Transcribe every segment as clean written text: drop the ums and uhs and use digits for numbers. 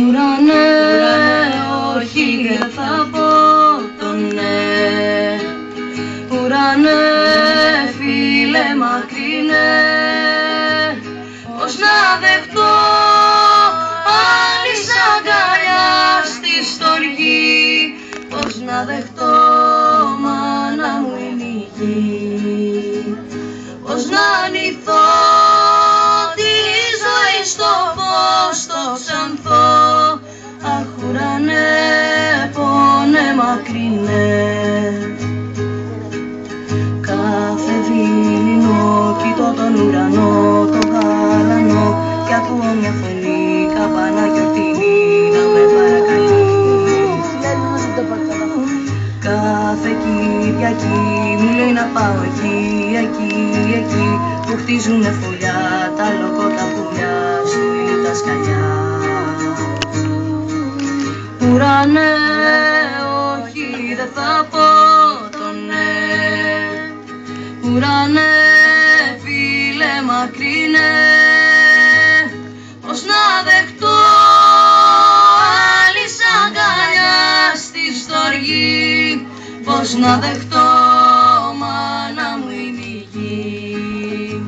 Ουρανέ, όχι δεν θα πω το ναι. Ουρανέ, φίλε μακρινέ, πώς να δεχτώ άλλη αγκαλιά στη στοργή, πώς να δεχτώ μάνα μου είναι η γη, πώς να ανηθώ τη ζωή στο φως το ξανθό. Αχ ουρανέ, πόνε μακρινέ. Κάθε δειλινό κοιτώ τον ουρανό, το γαλανό, κι ακούω μια φωνή καμπάνα γιορτινή να με παρακαλεί. Κάθε Κυριακή μου λέει να πάω εκεί, εκεί που χτίζουνε φωλιά τα λοκό τα πουλιά, σου είναι τα σκαλιά. Ουρανέ, όχι δεν θα πω το ναι. Ουρανέ, φίλε μακρινέ, πώς να δεχτώ άλλη αγκαλιά στη στοργή, πώς να δεχτώ μάνα μου είναι η γη,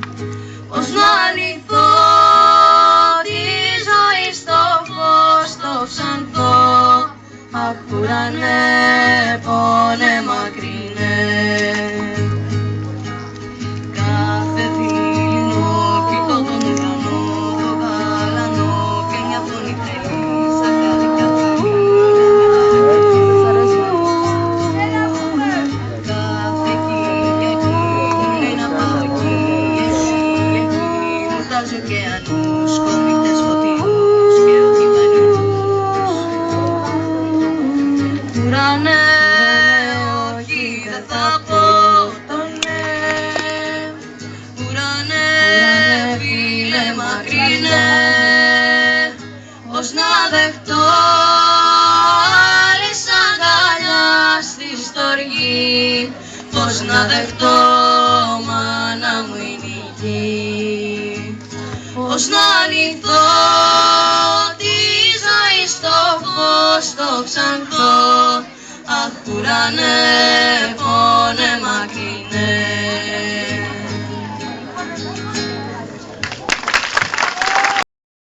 πώς να ανηθώ τη ζωή στο φως το ξανθό. Αχ ουρανέ, πόνε μακρινέ. Κάθε δειλινό κοιτώ τον ουρανό, το γαλανό, και μια φωνή τρελή σαν κάτι καθαρή. Κάθε Κυριακή μου λέει να πάω εκεί, εκεί μου τάζει ωκεανούς, κόμιτες φωτεινούς και οδηγανούς. Ουρανέ, όχι δεν θα πω το ναι. Ουρανέ, φίλε μακρινέ, πώς να δεχτώ άλλη αγκαλιά στη στοργή, πώς να δεχτώ μάνα μου είναι η γη, πώς να ανηθώ τη ζωή στο φως το ξανθό. Αχ ουρανέ,